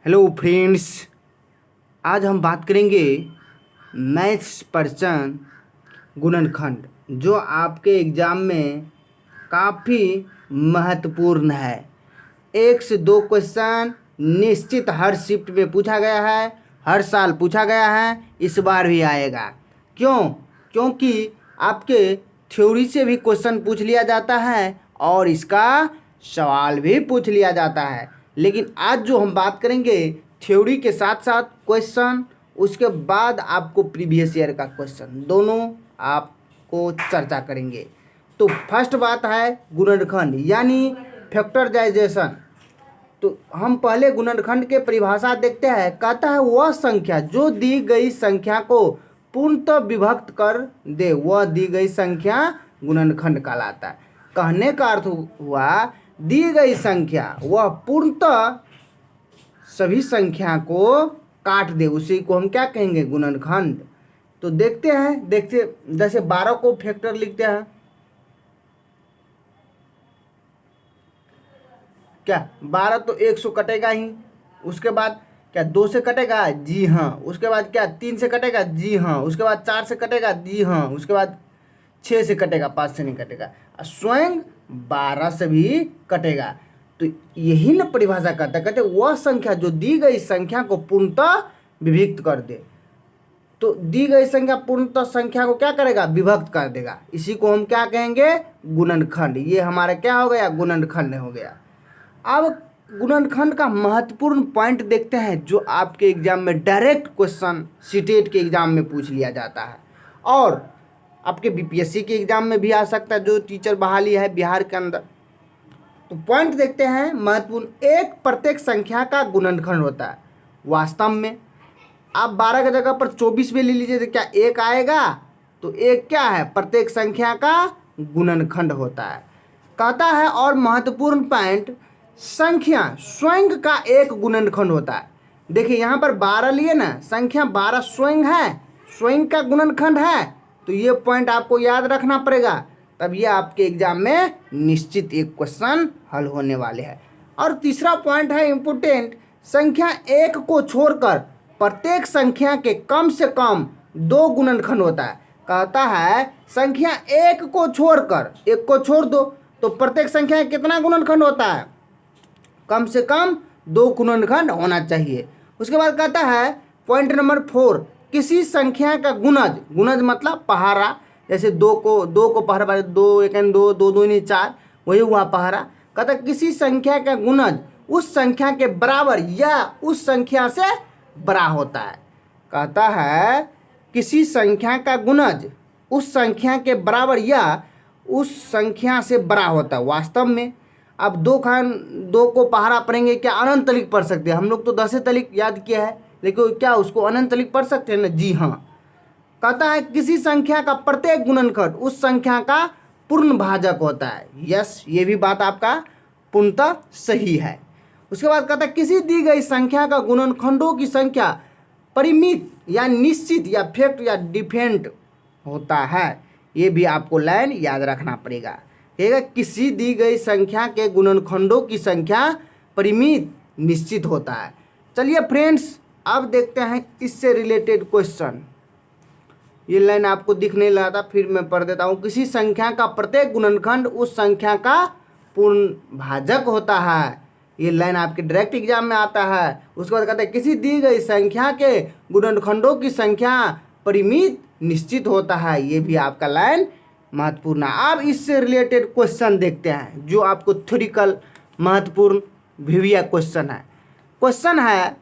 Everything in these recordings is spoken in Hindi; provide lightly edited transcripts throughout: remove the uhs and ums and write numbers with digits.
हेलो फ्रेंड्स, आज हम बात करेंगे मैथ्स पर्सन गुणनखंड, जो आपके एग्ज़ाम में काफ़ी महत्वपूर्ण है। 1 से 2 क्वेश्चन निश्चित हर शिफ्ट में पूछा गया है, हर साल पूछा गया है, इस बार भी आएगा। क्यों? क्योंकि आपके थ्योरी से भी क्वेश्चन पूछ लिया जाता है और इसका सवाल भी पूछ लिया जाता है। लेकिन आज जो हम बात करेंगे थ्योरी के साथ साथ क्वेश्चन, उसके बाद आपको प्रीवियस ईयर का क्वेश्चन, दोनों आपको चर्चा करेंगे। तो फर्स्ट बात है गुणनखंड यानी फैक्टराइजेशन। तो हम पहले गुणनखंड के परिभाषा देखते हैं। कहता है वह संख्या जो दी गई संख्या को पूर्णतः विभक्त कर दे, वह दी गई संख्या गुणनखंड कहलाता है। कहने का अर्थ हुआ दी गई संख्या वह पूर्णतः सभी संख्या को काट दे, उसी को हम क्या कहेंगे? गुणनखंड। तो देखते हैं, जैसे 12 को फैक्टर लिखते हैं, क्या 12 तो 100 कटेगा ही। उसके बाद क्या 2 से कटेगा? जी हाँ। उसके बाद क्या 3 से कटेगा? जी हाँ। उसके बाद 4 से कटेगा? जी हाँ। उसके बाद 6 से कटेगा, 5 से नहीं कटेगा। स्वयं 12 से भी कटेगा। तो यही ना परिभाषा करता है, कहते वह संख्या जो दी गई संख्या को पूर्णतः विभक्त कर दे। तो दी गई संख्या पूर्णतः संख्या को क्या करेगा? विभक्त कर देगा। इसी को हम क्या कहेंगे? गुणनखंड। ये हमारा क्या हो गया? गुणनखंड हो गया। अब गुणनखंड का महत्वपूर्ण पॉइंट देखते हैं, जो आपके एग्जाम में डायरेक्ट क्वेश्चन सीटेट के एग्जाम में पूछ लिया जाता है और आपके बीपीएससी के एग्जाम में भी आ सकता है, जो टीचर बहाली है बिहार के अंदर। तो पॉइंट देखते हैं महत्वपूर्ण। एक प्रत्येक संख्या का गुणनखंड होता है। वास्तव में आप 12 की जगह पर 24 भी ले लीजिए तो क्या 1 आएगा? तो 1 क्या है? प्रत्येक संख्या का गुणनखंड होता है, कहता है। और महत्वपूर्ण पॉइंट, संख्या स्वयं का एक गुणनखंड होता है। देखिए यहाँ पर 12 लिए ना, संख्या 12 स्वयं है, स्वयं का गुणनखंड है। तो ये पॉइंट आपको याद रखना पड़ेगा, तब ये आपके एग्जाम में निश्चित एक क्वेश्चन हल होने वाले हैं। और तीसरा पॉइंट है इम्पोर्टेंट, संख्या 1 को छोड़कर प्रत्येक संख्या के कम से कम 2 गुणनखंड होता है। कहता है संख्या 1 को छोड़कर, 1 को छोड़ दो तो प्रत्येक संख्या कितना गुणनखंड होता है? कम से कम 2 गुणनखंड होना चाहिए। उसके बाद कहता है पॉइंट नंबर 4, किसी संख्या का गुणज, गुणज मतलब पहाड़ा, जैसे 2 को पहाड़ा बारे 2 1 2 2 2 4, वही हुआ पहाड़ा। कहता किसी संख्या का गुणज उस संख्या के बराबर या उस संख्या से बड़ा होता है। कहता है किसी संख्या का गुणज उस संख्या के बराबर या उस संख्या से बड़ा होता है। वास्तव में अब 2 को पहाड़ा पढ़ेंगे, क्या अनंत तलिक पढ़ सकते हैं? हम लोग तो 10 तलिक याद किया है, लेकिन क्या उसको अनंत तलिक पढ़ सकते हैं ना? जी हाँ। कहता है किसी संख्या का प्रत्येक गुणनखंड उस संख्या का पूर्ण भाजक होता है। यस, ये भी बात आपका पूर्णतः सही है। उसके बाद कहता है किसी दी गई संख्या का गुणनखंडों की संख्या परिमित या निश्चित या फैक्ट या डिफरेंट होता है। ये भी आपको लाइन याद रखना पड़ेगा। कहेगा किसी दी गई संख्या के गुणनखंडों की संख्या परिमित निश्चित होता है। चलिए फ्रेंड्स, अब देखते हैं इससे रिलेटेड क्वेश्चन। ये लाइन आपको दिख नहीं रहा था, फिर मैं पढ़ देता हूँ। किसी संख्या का प्रत्येक गुणनखंड उस संख्या का पूर्ण भाजक होता है। ये लाइन आपके डायरेक्ट एग्जाम में आता है। उसके बाद कहता है किसी दी गई संख्या के गुणनखंडों की संख्या परिमित निश्चित होता है। ये भी आपका लाइन महत्वपूर्ण है। अब इससे रिलेटेड क्वेश्चन देखते हैं, जो आपको थ्योरिकल महत्वपूर्ण विविया क्वेश्चन है। क्वेश्चन है,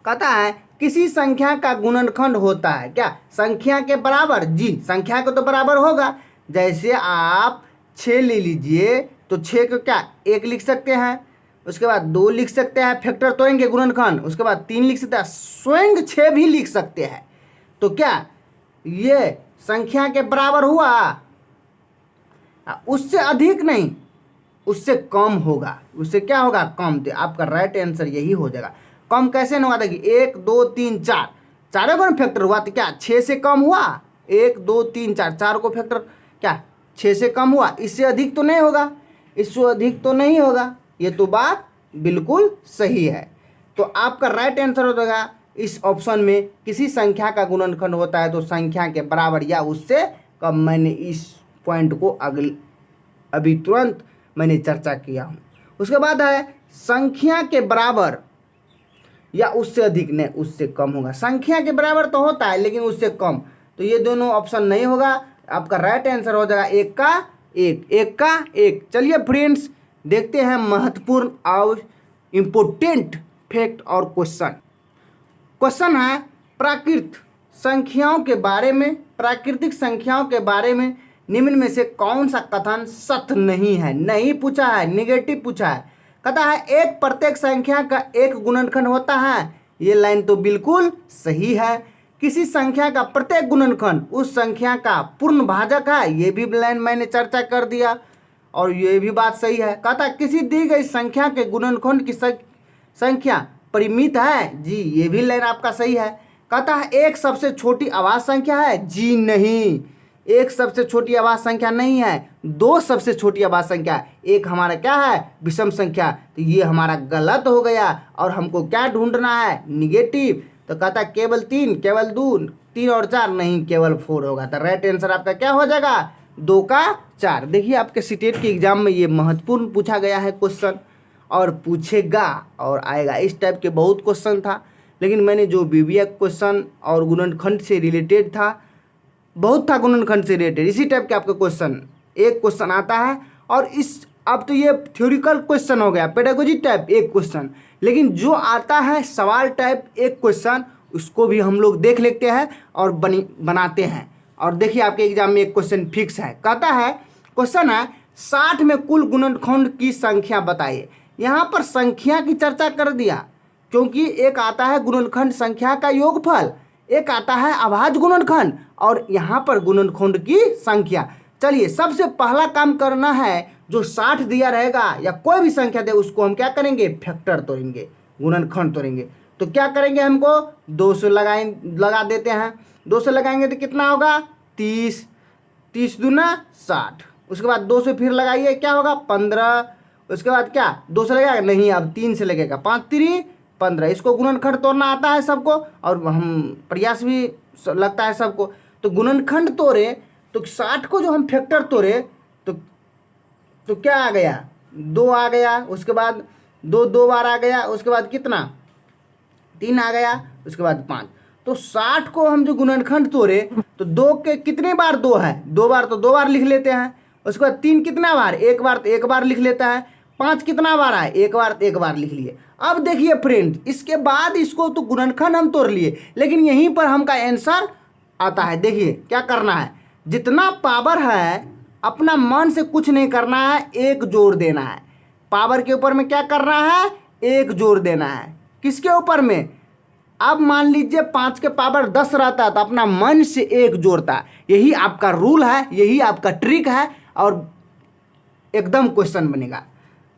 कहता है किसी संख्या का गुणनखंड होता है क्या? संख्या के बराबर। जी, संख्या को तो बराबर होगा। जैसे आप 6 ले लीजिए तो 6 को क्या 1 लिख सकते हैं, उसके बाद 2 लिख सकते हैं, फैक्टर तोड़ेंगे गुणनखंड, उसके बाद 3 लिख सकते हैं, स्वयं 6 भी लिख सकते हैं। तो क्या ये संख्या के बराबर हुआ? उससे अधिक नहीं, उससे कम होगा। उससे क्या होगा? कम। तो आपका राइट आंसर यही हो जाएगा। कम कैसे नहीं हुआ? देखिए 1 2 3 4, चारों को फैक्टर हुआ तो क्या 6 से कम हुआ? 1 2 3 4, 4 को फैक्टर क्या 6 से कम हुआ? इससे अधिक तो नहीं होगा, इससे अधिक तो नहीं होगा। ये तो बात बिल्कुल सही है। तो आपका राइट आंसर हो जाएगा इस ऑप्शन में, किसी संख्या का गुणनखंड होता है तो संख्या के बराबर या उससे कम। मैंने इस पॉइंट को अभी तुरंत मैंने चर्चा किया हूँ। उसके बाद है संख्या के बराबर या उससे अधिक, नहीं उससे कम होगा। संख्या के बराबर तो होता है लेकिन उससे कम, तो ये दोनों ऑप्शन नहीं होगा। आपका राइट आंसर हो जाएगा एक का एक, एक का एक। चलिए फ्रेंड्स देखते हैं महत्वपूर्ण और इम्पोर्टेंट फैक्ट और क्वेश्चन। क्वेश्चन है प्राकृतिक संख्याओं के बारे में, प्राकृतिक संख्याओं के बारे में निम्न में से कौन सा कथन सत्य नहीं है। नहीं पूछा है, निगेटिव पूछा है। कहता है एक प्रत्येक संख्या का एक गुणनखंड होता है, ये लाइन तो बिल्कुल सही है। किसी संख्या का प्रत्येक गुणनखंड उस संख्या का पूर्ण भाजक है, ये भी लाइन मैंने चर्चा कर दिया और ये भी बात सही है। कहता है किसी दी गई संख्या के गुणनखंड की संख्या परिमित है, जी ये भी लाइन आपका सही है। कहता है एक सबसे छोटी आवाज संख्या है, जी नहीं, एक सबसे छोटी आवाज संख्या नहीं है, दो सबसे छोटी आवाज संख्या। एक हमारा क्या है, विषम संख्या, तो ये हमारा गलत हो गया और हमको क्या ढूंढना है, निगेटिव। तो कहता है केवल तीन, केवल दो, तीन और चार नहीं, केवल 4 होगा। तो राइट आंसर आपका क्या हो जाएगा, 2 का 4। देखिए आपके सीटेट के एग्जाम में ये महत्वपूर्ण पूछा गया है क्वेश्चन और पूछेगा और आएगा। इस टाइप के बहुत क्वेश्चन था, लेकिन मैंने जो बीबीएक क्वेश्चन और गुणनखंड से रिलेटेड था, बहुत था गुणनखंड से रिलेटेड, इसी टाइप के आपका क्वेश्चन एक क्वेश्चन आता है। और इस अब तो ये थ्योरिकल क्वेश्चन हो गया, पेडागोजी टाइप एक क्वेश्चन, लेकिन जो आता है सवाल टाइप एक क्वेश्चन, उसको भी हम लोग देख लेते हैं और बनाते हैं। और देखिए आपके एग्जाम में एक क्वेश्चन फिक्स है। कहता है क्वेश्चन है 60 में कुल गुणनखंड की संख्या बताइए। यहाँ पर संख्या की चर्चा कर दिया, क्योंकि एक आता है गुणनखंड संख्या का योगफल, एक आता है अभाज्य गुणनखंड और यहाँ पर गुणनखंड की संख्या। चलिए सबसे पहला काम करना है, जो 60 दिया रहेगा या कोई भी संख्या दे उसको हम क्या करेंगे, फैक्टर तोड़ेंगे, गुणनखंड तोड़ेंगे। तो क्या करेंगे, हमको 2 से लगा देते हैं। 2 से लगाएंगे तो कितना होगा, 30, 30 दूना 60। उसके बाद 2 से फिर लगाइए, क्या होगा 15। उसके बाद क्या 2 से लगेगा, नहीं अब 3 से लगेगा, 5 3 15। इसको गुणनखंड तोड़ना आता है सबको और हम प्रयास भी लगता है सबको। तो गुणनखंड तोड़े तो 60 को जो हम फैक्टर तोड़े तो क्या आ गया, 2 आ गया। उसके बाद 2 बार आ गया, उसके बाद कितना 3 आ गया, उसके बाद 5। तो 60 को हम जो गुणनखंड तोड़े तो 2 के कितने बार 2 है, 2 बार तो 2 बार लिख लेते हैं। उसके बाद 3 कितना बार, 1 बार तो 1 बार लिख लेता है। 5 कितना बार आए, 1 बार तो 1 बार लिख लिए। अब देखिए फ्रेंड, इसके बाद इसको तो गुणनखंड हम तोड़ लिए, लेकिन यहीं पर हमका आंसर आता है। देखिए क्या करना है, जितना पावर है अपना मन से कुछ नहीं करना है, 1 जोड़ देना है। पावर के ऊपर में क्या करना है, 1 जोड़ देना है। किसके ऊपर में, अब मान लीजिए 5 के पावर 10 रहता तो अपना मन से 1 जोड़ता। यही आपका रूल है, यही आपका ट्रिक है और एकदम क्वेश्चन बनेगा।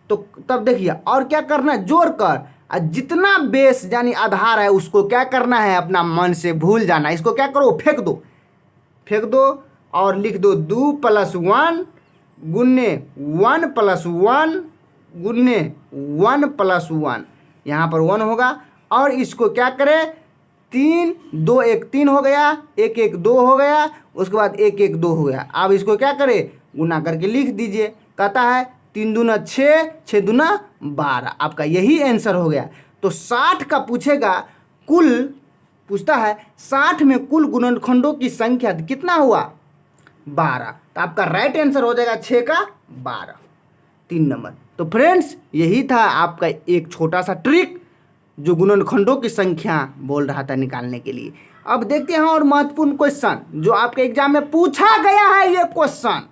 तो तब देखिए और क्या करना है, जोड़ कर जितना बेस यानी आधार है उसको क्या करना है, अपना मन से भूल जाना। इसको क्या करो, फेंक दो, फेंक दो और लिख दो 2 + 1 गुन्ने 1 + 1 गुन्ने 1 + 1। यहाँ पर 1 होगा और इसको क्या करें, 3 2 1 3 हो गया, 1 1 2 हो गया, उसके बाद 1 1 2 हो गया। अब इसको क्या करें, गुना करके लिख दीजिए। कहता है 3 दूना 6, 6 दूना 12। आपका यही आंसर हो गया। तो 60 का पूछेगा, कुल पूछता है 60 में कुल गुणनखंडों की संख्या कितना हुआ, 12। तो आपका राइट आंसर हो जाएगा 6 का 12, 3 नंबर। तो फ्रेंड्स यही था आपका एक छोटा सा ट्रिक जो गुणनखंडों की संख्या बोल रहा था निकालने के लिए। अब देखते हैं और महत्वपूर्ण क्वेश्चन जो आपके एग्जाम में पूछा गया है। ये क्वेश्चन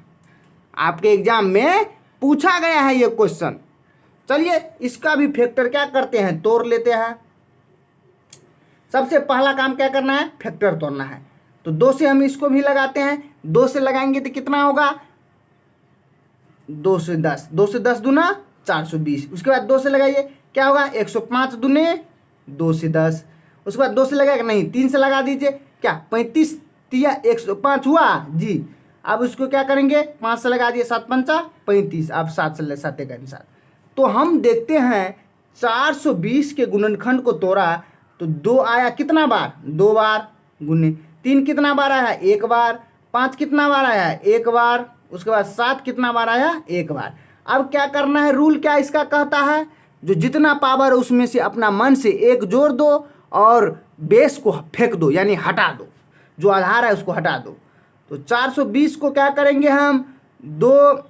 आपके एग्जाम में पूछा गया है ये क्वेश्चन। चलिए इसका भी फैक्टर क्या करते हैं, तोड़ लेते हैं। सबसे पहला काम क्या करना है, फैक्टर तोड़ना है। तो 2 से हम इसको भी लगाते हैं। 2 से लगाएंगे तो कितना होगा, 2 से 10, 2 से 10 दूना 420। उसके बाद 2 से लगाइए, क्या होगा 105 दूने 2 से 10। उसके बाद 2 से लगाएगा, नहीं 3 से लगा दीजिए, क्या 35 तिया 105 हुआ जी। अब उसको क्या करेंगे, 5 से लगा दिए, 7 पंचा 35। अब 7 से 7 7। तो हम देखते हैं 420 के गुणनखंड को तोड़ा तो 2 आया कितना बार, 2 बार गुने 3 कितना बार आया, 1 बार, 5 कितना बार आया, 1 बार, उसके बाद 7 कितना बार आया, 1 बार। अब क्या करना है, रूल क्या इसका कहता है, जो जितना पावर है उसमें से अपना मन से 1 जोड़ दो और बेस को फेंक दो, यानी हटा दो, जो आधार है उसको हटा दो। तो 420 को क्या करेंगे हम, 2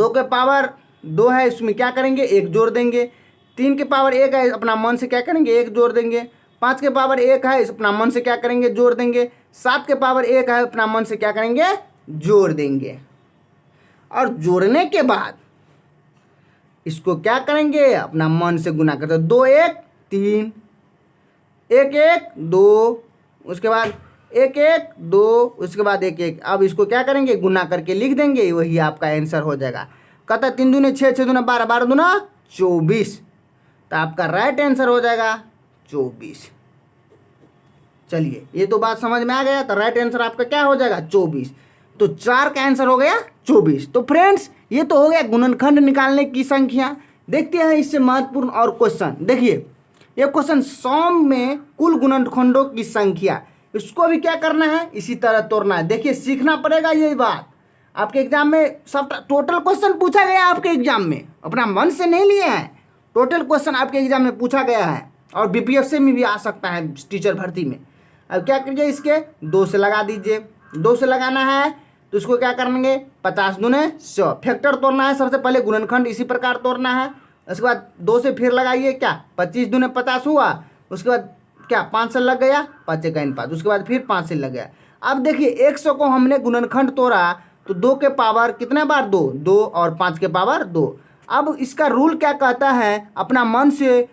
के पावर 2 है, इसमें क्या करेंगे, 1 जोड़ देंगे। 3 के पावर 1 है, अपना मन से क्या करेंगे, 1 जोड़ देंगे। 5 के पावर 1 है, इस अपना मन से क्या करेंगे, जोड़ देंगे। 7 के पावर 1 है, अपना मन से क्या करेंगे, जोड़ देंगे। और जोड़ने के बाद इसको क्या करेंगे, अपना मन से गुना करते, 2 1 3, 1 1 2, उसके बाद 1 1 2, उसके बाद 1 1। अब इसको क्या करेंगे, गुना करके लिख देंगे, वही आपका आंसर हो जाएगा। कहता 3 दूने 6, 6 दूना 12, 12 दूना 24, तो आपका राइट आंसर हो जाएगा 24। चलिए ये तो बात समझ में आ गया, तो राइट आंसर आपका क्या हो जाएगा, 24। तो 4 का आंसर हो गया 24। तो फ्रेंड्स ये तो हो गया गुणनखंड निकालने की संख्या। देखते हैं इससे महत्वपूर्ण और क्वेश्चन। देखिए ये क्वेश्चन सम में कुल गुणनखंडों की संख्या, इसको भी क्या करना है, इसी तरह तोड़ना है। देखिए सीखना पड़ेगा ये बात, आपके एग्जाम में सब टोटल क्वेश्चन पूछा गया आपके एग्जाम में, अपना मन से नहीं लिए हैं, टोटल क्वेश्चन आपके एग्जाम में पूछा गया है और BPSC में भी आ सकता है, टीचर भर्ती में। अब क्या कीजिए, इसके 2 से लगा दीजिए। 2 से लगाना है तो इसको क्या करेंगे, 50 दूने 100, फैक्टर तोड़ना है सबसे पहले, गुणनखंड इसी प्रकार तोड़ना है। उसके बाद 2 से फिर लगाइए, क्या 25 दूने 50 हुआ, उसके बाद क्या 5 से लग गया, 5 1 5, उसके बाद फिर 5 से लग गया। अब देखिए 100 को हमने गुणनखंड तोड़ा तो 2 के पावर कितने बार, 2 2 और 5 के पावर 2। अब इसका रूल क्या कहता है, अपना मन से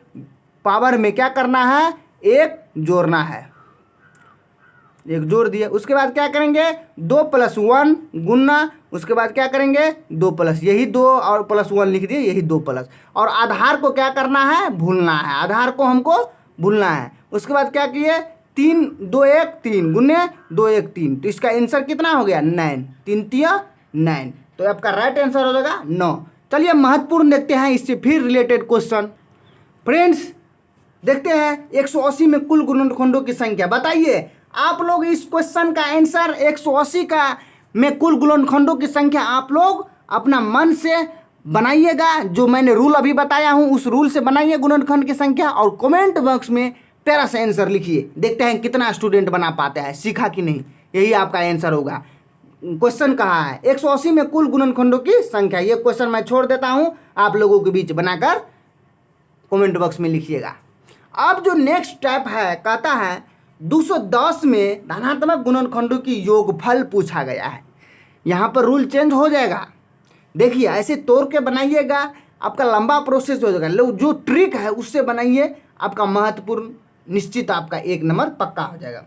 पावर में क्या करना है, 1 जोड़ना है, 1 जोड़ दिए। उसके बाद क्या करेंगे, 2 + 1 गुना, उसके बाद क्या करेंगे 2 प्लस, यही 2 और +1 लिख दिए, यही 2 प्लस। और आधार को क्या करना है, भूलना है, आधार को हमको भूलना है। उसके बाद क्या किए, 3 2 1 3 गुने 2 1 3, तो इसका आंसर कितना हो गया, 9, 3 3 9, तो आपका राइट आंसर हो जाएगा 9। चलिए महत्वपूर्ण देखते हैं इससे फिर रिलेटेड क्वेश्चन। फ्रेंड्स देखते हैं 180 में कुल गुणनखंडों की संख्या। बताइए आप लोग इस क्वेश्चन का आंसर 180 का में कुल गुणनखंडों की संख्या आप लोग अपना मन से बनाइएगा, जो मैंने रूल अभी बताया हूं उस रूल से बनाइए गुणनखंड की संख्या, और कमेंट बॉक्स में प्यारा सा आंसर लिखिए। देखते हैं कितना स्टूडेंट बना पाते हैं, सीखा कि नहीं, यही आपका आंसर होगा। क्वेश्चन कहा है 180 में कुल गुणनखंडों की संख्या, ये क्वेश्चन मैं छोड़ देता हूं, आप लोगों के बीच बनाकर कमेंट बॉक्स में लिखिएगा। अब जो नेक्स्ट स्टेप है, कहता है 210 में धनात्मक गुणनखंडों की योगफल पूछा गया है। यहाँ पर रूल चेंज हो जाएगा। देखिए ऐसे तोड़ के बनाइएगा, आपका लंबा प्रोसेस हो जाएगा, लोग जो ट्रिक है उससे बनाइए, आपका महत्वपूर्ण निश्चित आपका 1 नंबर पक्का हो जाएगा।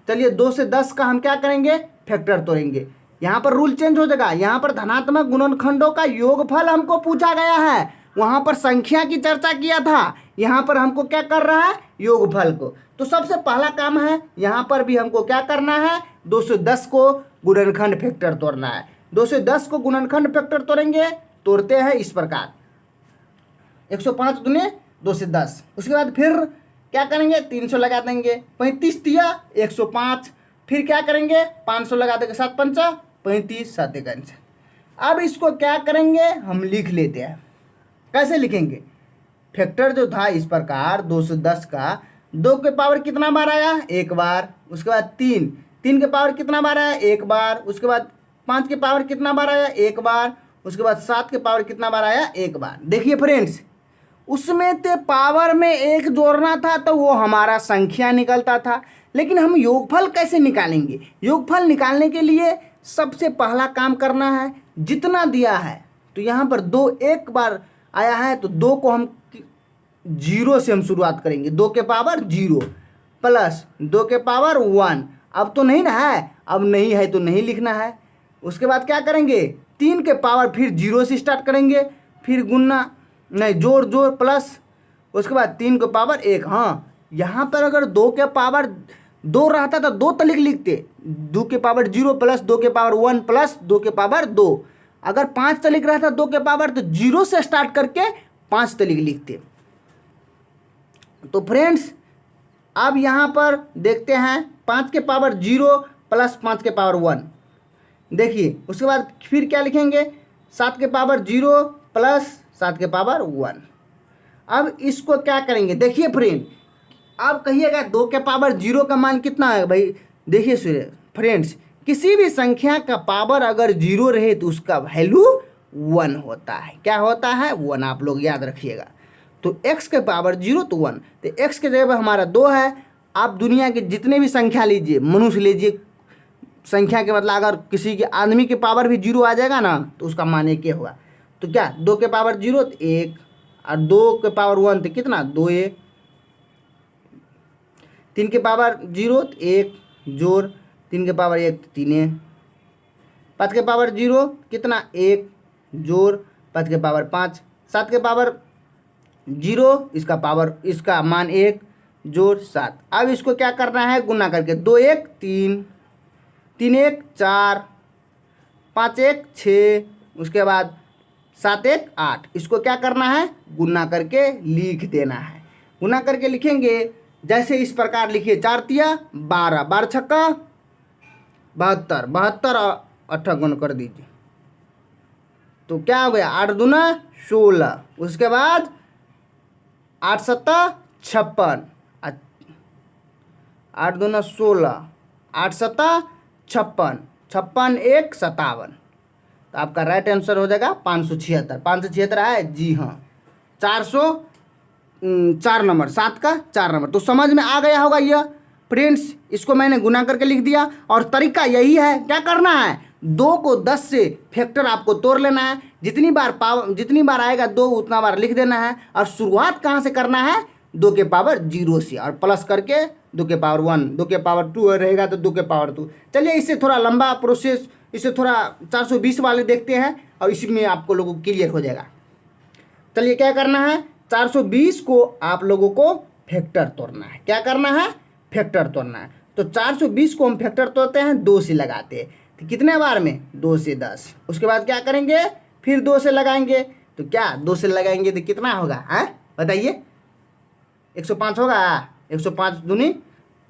चलिए 2 से 10 का हम क्या करेंगे, फैक्टर तोड़ेंगे। यहाँ पर रूल चेंज हो जाएगा, यहाँ पर धनात्मक गुणनखंडों का योगफल हमको पूछा गया है, वहाँ पर संख्या की चर्चा किया था, यहाँ पर हमको क्या कर रहा है, योगफल को। तो सबसे पहला काम है, यहाँ पर भी हमको क्या करना है, 2 से 10 को गुणनखंड फैक्टर तोड़ना है। 2 से 10 को गुणनखंड फैक्टर तोड़ेंगे, तोड़ते हैं इस प्रकार, 105 दूने 2 से 10। उसके बाद फिर क्या करेंगे, 300 लगा देंगे, 35 दिया 105, फिर क्या करेंगे 500 लगा देंगे, 7 5 35 7 1। अब इसको क्या करेंगे, हम लिख लेते हैं। कैसे लिखेंगे, फैक्टर जो था इस प्रकार 2 से 10 का, 2 के पावर कितना बार आया, 1 बार, उसके बाद 3 के पावर कितना बार आया, 1 बार, उसके बाद 5 के पावर कितना बार आया, 1 बार, उसके बाद 7 के पावर कितना बार आया, 1 बार। देखिए फ्रेंड्स उसमें तो पावर में 1 जोड़ना था तो वो हमारा संख्या निकलता था, लेकिन हम योगफल कैसे निकालेंगे। योगफल निकालने के लिए सबसे पहला काम करना है, जितना दिया है तो यहाँ पर 2 1 बार आया है तो 2 को हम 0 से हम शुरुआत करेंगे, 2 के पावर 0 प्लस 2 के पावर 1। अब तो नहीं ना है, अब नहीं है तो नहीं लिखना है। उसके बाद क्या करेंगे, 3 के पावर फिर 0 से स्टार्ट करेंगे, फिर गुना नहीं जोड़ प्लस, उसके बाद 3 के पावर 1। हाँ यहाँ पर अगर 2 के पावर 2 रहता तो 2 तक लिखते, 2 के पावर 0 प्लस 2 के पावर 1 प्लस 2 के पावर 2। अगर 5 तक लिख रहा था 2 के पावर तो 0 से स्टार्ट करके 5 तरीके लिखते। तो फ्रेंड्स अब यहाँ पर देखते हैं 5 के पावर 0 प्लस 5 के पावर 1। देखिए उसके बाद फिर क्या लिखेंगे 7 के पावर 0 प्लस 7 के पावर 1। अब इसको क्या करेंगे, देखिए फ्रेंड, अब कहिएगा 2 के पावर 0 का मान कितना है भाई। देखिए सूर्य फ्रेंड्स, किसी भी संख्या का पावर अगर 0 रहे तो उसका वैल्यू 1 होता है। क्या होता है? 1। आप लोग याद रखिएगा। तो x के पावर 0 तो 1, तो x के जगह पर हमारा 2 है। आप दुनिया के जितने भी संख्या लीजिए, मनुष्य लीजिए, संख्या के मतलब अगर किसी के आदमी के पावर भी 0 आ जाएगा ना तो उसका मान 1 होगा। तो क्या 2 के पावर 0 तो 1, और 2 के पावर 1 तो कितना 2a, 3 के पावर 0 तो 1 जोड़ 3 के पावर 1 तो 3a, 5 के पावर 0 कितना 1 जोड़ 5 के पावर 5, 7 के पावर 0 इसका मान 1 जोड़ 7। अब इसको क्या करना है, गुना करके 2 1 3, 3 1 4, 5 1 6, उसके बाद 7 1 8। इसको क्या करना है, गुना करके लिख देना है। गुना करके लिखेंगे जैसे इस प्रकार लिखिए, 4 तिया 12, 12 छक्का 72, 72 और 8 गुण कर दीजिए तो क्या हो गया 8 दूना 16, उसके बाद 8 सत्ता 56, 8 दूना 16, 8 सत्ता 56, 56 1 57। तो आपका राइट आंसर हो जाएगा 576। 576 है जी हाँ। 404 नंबर, 7 का 4 नंबर। तो समझ में आ गया होगा यह फ्रेंड्स। इसको मैंने गुना करके लिख दिया और तरीका यही है। क्या करना है, 2 को 10 से फैक्टर आपको तोड़ लेना है। जितनी बार आएगा 2 उतना बार लिख देना है। और शुरुआत कहाँ से करना है, 2 के पावर 0 से, और प्लस करके 2 के पावर 1, 2 के पावर 2 रहेगा तो 2 के पावर 2। चलिए इससे थोड़ा लंबा प्रोसेस, इसे थोड़ा 420 वाले देखते हैं और इसी में आपको लोगों को क्लियर हो जाएगा। चलिए क्या करना है, 420 को आप लोगों को फैक्टर तोड़ना है। क्या करना है, फैक्टर तोड़ना है। तो 420 को हम फैक्टर तोड़ते हैं 2 से लगाते हैं। तो कितने बार में, 2 से 10। उसके बाद क्या करेंगे, फिर 2 से लगाएंगे। तो क्या 2 से लगाएंगे तो कितना होगा, है बताइए, 105 होगा। 105 दूनी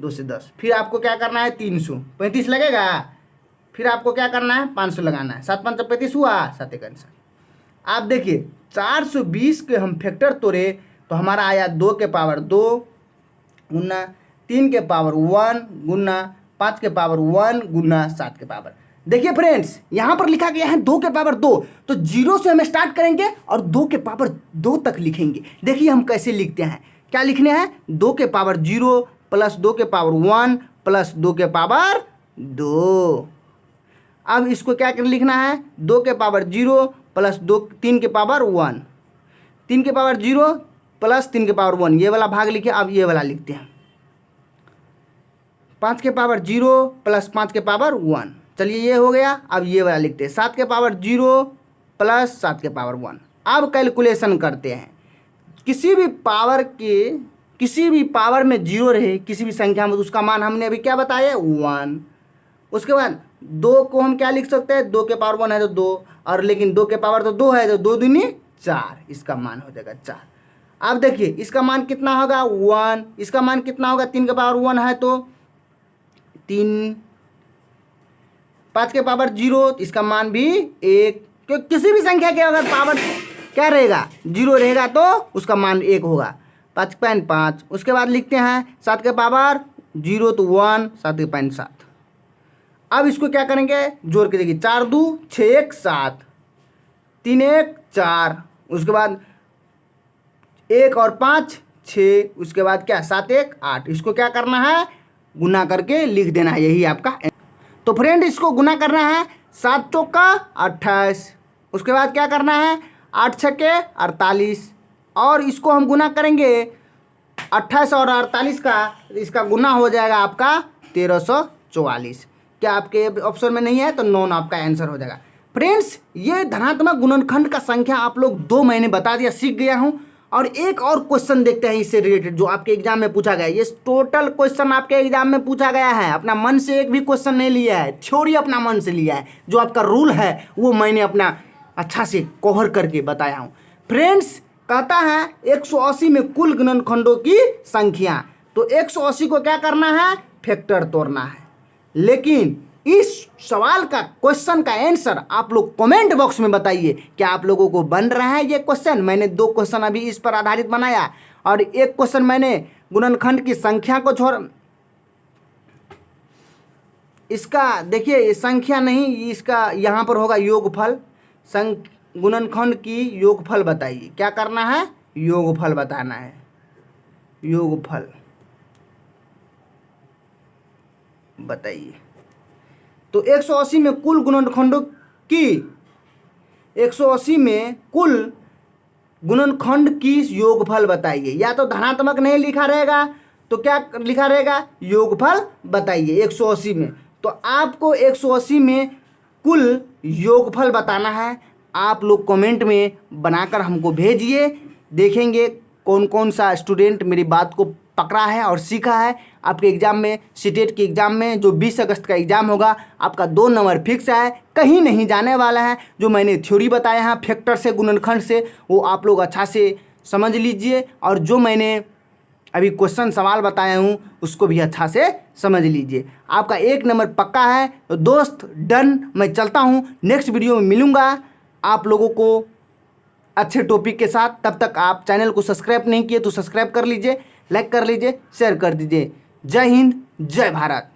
2 से 10। फिर आपको क्या करना है, 335 लगेगा। फिर आपको क्या करना है, 500 लगाना है। 7 5 35 हुआ, 7 1 आंसर। आप देखिए 420 के हम फैक्टर तोड़े तो हमारा आया 2 के पावर 2 गुना 3 के पावर 1 गुना 5 के पावर 1 गुना 7 के पावर। देखिए फ्रेंड्स, यहाँ पर लिखा गया है 2 के पावर 2, तो 0 से हम स्टार्ट करेंगे और 2 के पावर 2 तक लिखेंगे। देखिए हम कैसे लिखते हैं, क्या लिखने हैं, 2 के पावर 0 प्लस 2 के पावर 1 प्लस 2 के पावर 2। अब इसको क्या कर लिखना है, 2 के पावर 0 प्लस 3 के पावर 1, 3 के पावर 0 प्लस 3 के पावर 1, ये वाला भाग लिखे। अब ये वाला लिखते हैं, 5 के पावर 0 प्लस 5 के पावर 1। चलिए ये हो गया। अब ये वाला लिखते हैं, 7 के पावर 0 प्लस 7 के पावर 1। अब कैलकुलेशन करते हैं, किसी भी पावर में 0 रहे किसी भी संख्या में, उसका मान हमने अभी क्या बताया, 1। उसके बाद 2 को हम क्या लिख सकते हैं, 2 के पावर 1 है तो 2, और लेकिन 2 के पावर तो 2 है तो 2 दूनी 4, इसका मान हो जाएगा 4। अब देखिए इसका मान कितना होगा, 1। इसका मान कितना होगा, 3 के पावर 1 है तो 3, 5 के पावर 0, इसका मान भी 1। क्योंकि किसी भी संख्या के अगर पावर क्या रहेगा, 0 रहेगा तो उसका मान 1 होगा। 5 पैन 5। उसके बाद लिखते हैं 7 के पावर 0 तो 1, 7 के पैन 7। अब इसको क्या करेंगे, जोड़ के देखिए, 4 2 6 1 7, 3 1 4, उसके बाद 1 और 5 6, उसके बाद क्या 7 1 8। इसको क्या करना है, गुना करके लिख देना है, यही आपका। तो फ्रेंड इसको गुना करना है, 7 चौका 28, उसके बाद क्या करना है, 8 छक्के 48, और इसको हम गुना करेंगे 28 और 48 का, इसका गुना हो जाएगा आपका 1344। क्या आपके ऑप्शन में नहीं है तो नॉन आपका आंसर हो जाएगा। फ्रेंड्स ये धनात्मक गुणनखंड का संख्या आप लोग 2 महीने बता दिया, सीख गया हूँ। और एक और क्वेश्चन देखते हैं इससे रिलेटेड जो आपके एग्जाम में पूछा गया है। ये टोटल क्वेश्चन आपके एग्जाम में पूछा गया है, अपना मन से एक भी क्वेश्चन नहीं लिया है, थ्योरी अपना मन से लिया है। जो आपका रूल है वो मैंने अपना अच्छा से कवर करके बताया हूँ। फ्रेंड्स कहता है 180 में कुल गुणनखंडों की संख्या, तो 180 को क्या करना है, फैक्टर तोड़ना है। लेकिन इस सवाल का क्वेश्चन का आंसर आप लोग कमेंट बॉक्स में बताइए, क्या आप लोगों को बन रहा है ये क्वेश्चन। मैंने 2 क्वेश्चन अभी इस पर आधारित बनाया और 1 क्वेश्चन मैंने गुणनखंड की संख्या को छोड़, इसका देखिए ये संख्या नहीं, इसका यहाँ पर होगा योगफल। गुणनखंड की योगफल बताइए, क्या करना है, योगफल बताना है, योगफल बताइए। तो 180 में कुल गुणनखंडों की 180 में कुल गुणनखंड की योगफल बताइए। या तो धनात्मक नहीं लिखा रहेगा तो क्या लिखा रहेगा, योगफल बताइए 180 में। तो आपको 180 में कुल योगफल बताना है। आप लोग कमेंट में बनाकर हमको भेजिए, देखेंगे कौन कौन सा स्टूडेंट मेरी बात को पकड़ा है और सीखा है। आपके एग्ज़ाम में, सीटेट के एग्ज़ाम में जो 20 अगस्त का एग्ज़ाम होगा, आपका 2 नंबर फिक्स है, कहीं नहीं जाने वाला है। जो मैंने थ्योरी बताया है फैक्टर से, गुणनखंड से, वो आप लोग अच्छा से समझ लीजिए, और जो मैंने अभी क्वेश्चन सवाल बताया हूँ उसको भी अच्छा से समझ लीजिए। आपका 1 नंबर पक्का है। तो दोस्त डन, मैं चलता हूँ, नेक्स्ट वीडियो में मिलूँगा आप लोगों को अच्छे टॉपिक के साथ। तब तक आप चैनल को सब्सक्राइब नहीं किए तो सब्सक्राइब कर लीजिए, लाइक कर लीजिए, शेयर कर दीजिए। जय हिंद, जय भारत।